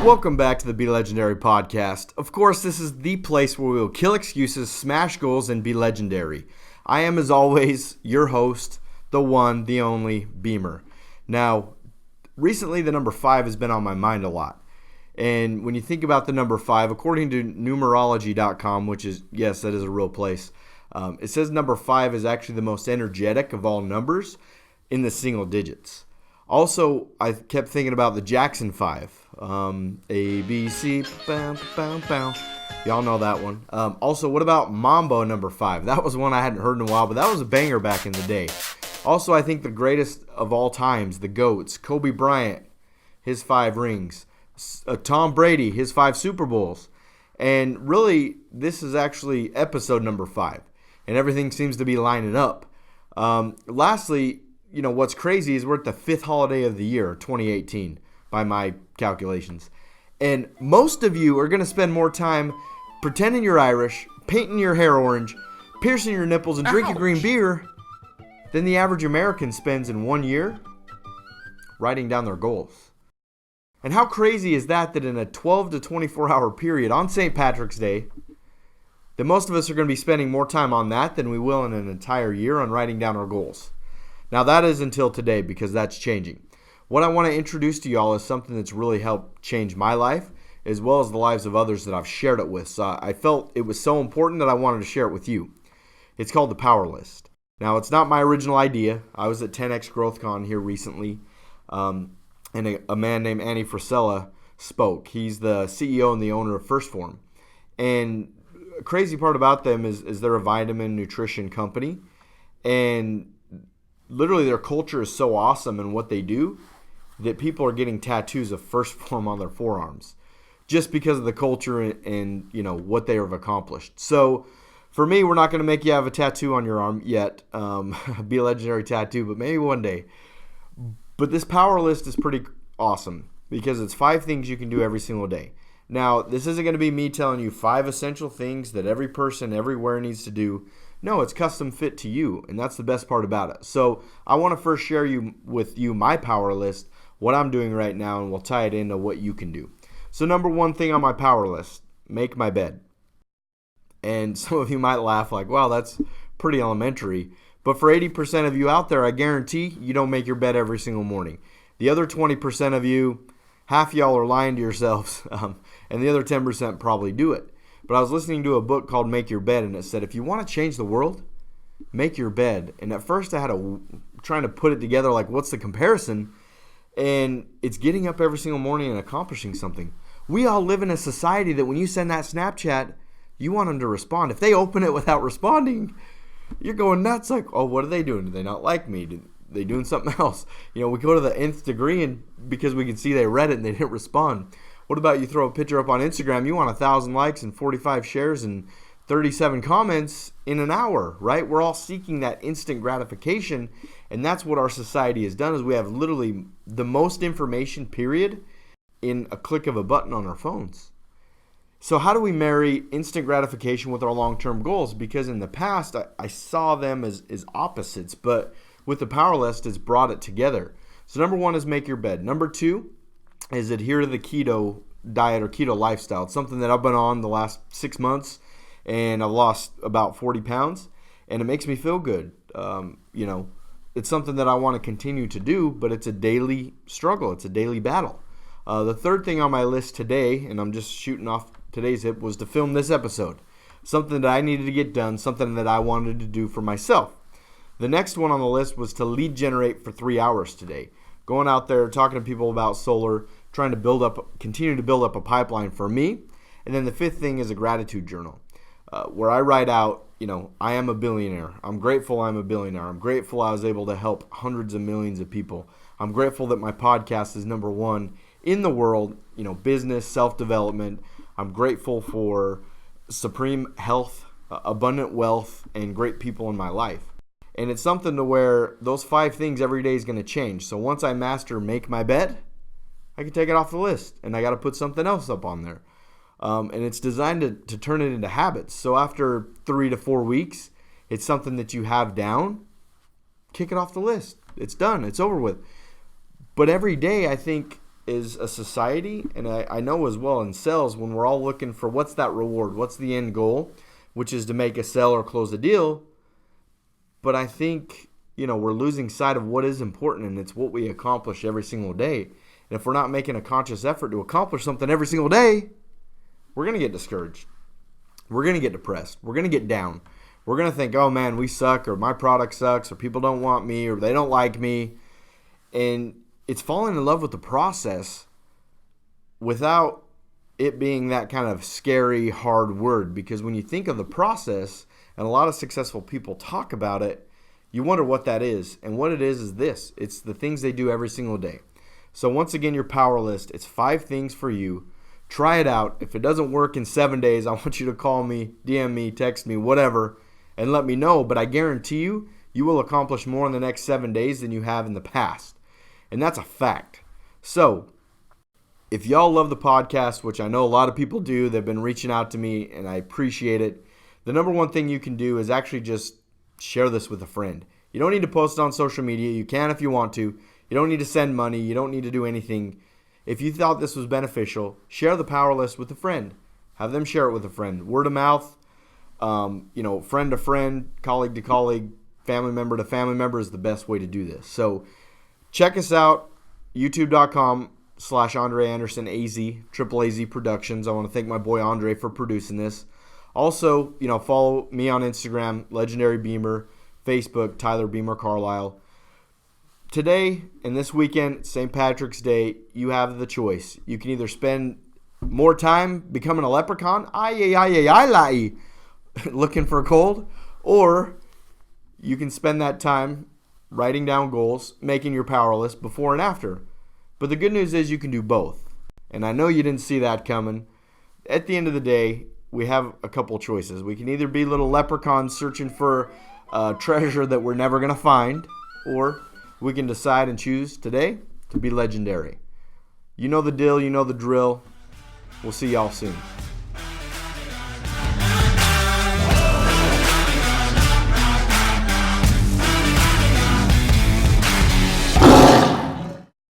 Welcome back to the Be Legendary podcast. Of course, this is the place where we will kill excuses, smash goals, and be legendary. I am, as always, your host, the one, the only, Beamer. Now, recently the number 5 has been on my mind a lot. And when you think about the number 5, according to numerology.com, which is, yes, that is a real place, it says number 5 is actually the most energetic of all numbers in the single digits. Also, I kept thinking about the Jackson 5. A, B, C, bam, bam, bam. Y'all know that one. Also, what about MAMBO number 5? That was one I hadn't heard in a while, but that was a banger back in the day. Also, I think the greatest of all times, the GOATs, Kobe Bryant, his 5 rings. Tom Brady, his 5 Super Bowls. And really, this is actually episode number 5. And everything seems to be lining up. Lastly, you know, what's crazy is we're at the 5th holiday of the year, 2018, by my calculations. And most of you are going to spend more time pretending you're Irish, painting your hair orange, piercing your nipples, and drinking green beer than the average American spends in 1 year writing down their goals. And how crazy is that in a 12 to 24 hour period on St. Patrick's Day, that most of us are going to be spending more time on that than we will in an entire year on writing down our goals. Now, that is until today, because that's changing. What I want to introduce to y'all is something that's really helped change my life, as well as the lives of others that I've shared it with. So I felt it was so important that I wanted to share it with you. It's called the Power List. Now, it's not my original idea. I was at 10X GrowthCon here recently, and a man named Andy Frisella spoke. He's the CEO and the owner of First Form. And a crazy part about them is they're a vitamin nutrition company, and literally their culture is so awesome in what they do that people are getting tattoos of First Form on their forearms just because of the culture and you know what they have accomplished. So for me, we're not going to make you have a tattoo on your arm yet, be a legendary tattoo, but maybe one day. But this power list is pretty awesome because it's 5 things you can do every single day. Now, this isn't going to be me telling you 5 essential things that every person everywhere needs to do. No, it's custom fit to you, and that's the best part about it. So I want to first share with you my power list, what I'm doing right now, and we'll tie it into what you can do. So number 1 thing on my power list, make my bed. And some of you might laugh like, wow, that's pretty elementary. But for 80% of you out there, I guarantee you don't make your bed every single morning. The other 20% of you, half y'all are lying to yourselves, and the other 10% probably do it. But I was listening to a book called Make Your Bed, and it said, if you want to change the world, make your bed. And at first I had trying to put it together like, what's the comparison? And it's getting up every single morning and accomplishing something. We all live in a society that when you send that Snapchat, you want them to respond. If they open it without responding, you're going nuts like, oh, what are they doing? Do they not like me? Are they doing something else? You know, we go to the nth degree and because we can see they read it and they didn't respond. What about you throw a picture up on Instagram, you want 1,000 likes and 45 shares and 37 comments in an hour, right? We're all seeking that instant gratification, and that's what our society has done is we have literally the most information, period, in a click of a button on our phones. So how do we marry instant gratification with our long-term goals? Because in the past, I saw them as opposites, but with the Power List, it's brought it together. So number 1 is make your bed. Number 2 is adhere to the keto diet or keto lifestyle. It's something that I've been on the last 6 months, and I've lost about 40 pounds, and it makes me feel good. You know, it's something that I want to continue to do, but it's a daily struggle. It's a daily battle. The 3rd thing on my list today, and I'm just shooting off today's hip, was to film this episode. Something that I needed to get done, something that I wanted to do for myself. The next one on the list was to lead generate for 3 hours today. Going out there, talking to people about solar, trying to continue to build up a pipeline for me. And then the 5th thing is a gratitude journal, where I write out, you know, I am a billionaire. I'm grateful I'm a billionaire. I'm grateful I was able to help hundreds of millions of people. I'm grateful that my podcast is number 1 in the world, you know, business, self-development. I'm grateful for supreme health, abundant wealth, and great people in my life. And it's something to where those 5 things every day is going to change. So once I master make my bed, I can take it off the list, and I got to put something else up on there. And it's designed to turn it into habits. So after 3 to 4 weeks, it's something that you have down, kick it off the list. It's done. It's over with. But every day, I think is a society, and I know as well in sales, when we're all looking for what's that reward, what's the end goal, which is to make a sale or close a deal. But I think, we're losing sight of what is important, and it's what we accomplish every single day. And if we're not making a conscious effort to accomplish something every single day, we're going to get discouraged. We're going to get depressed. We're going to get down. We're going to think, oh man, we suck, or my product sucks, or people don't want me, or they don't like me. And it's falling in love with the process without it being that kind of scary, hard word. Because when you think of the process, and a lot of successful people talk about it, you wonder what that is. And what it is this. It's the things they do every single day. So once again, your power list, it's 5 things for you. Try it out. If it doesn't work in 7 days, I want you to call me, DM me, text me, whatever, and let me know. But I guarantee you, you will accomplish more in the next 7 days than you have in the past. And that's a fact. So if y'all love the podcast, which I know a lot of people do, they've been reaching out to me, and I appreciate it. The number one thing you can do is actually just share this with a friend. You don't need to post it on social media. You can if you want to. You don't need to send money. You don't need to do anything. If you thought this was beneficial, share the power list with a friend. Have them share it with a friend. Word of mouth, friend to friend, colleague to colleague, family member to family member is the best way to do this. So check us out, youtube.com/AndreAndersonAz, Triple AZ Productions. I want to thank my boy Andre for producing this. Also, follow me on Instagram, LegendaryBeamer, Facebook, Tyler Beamer Carlisle. Today and this weekend, St. Patrick's Day, you have the choice. You can either spend more time becoming a leprechaun, looking for gold, or you can spend that time writing down goals, making your power list before and after. But the good news is you can do both. And I know you didn't see that coming. At the end of the day, we have a couple choices. We can either be little leprechauns searching for a treasure that we're never going to find, or we can decide and choose today to be legendary. You know the deal, you know the drill. We'll see y'all soon.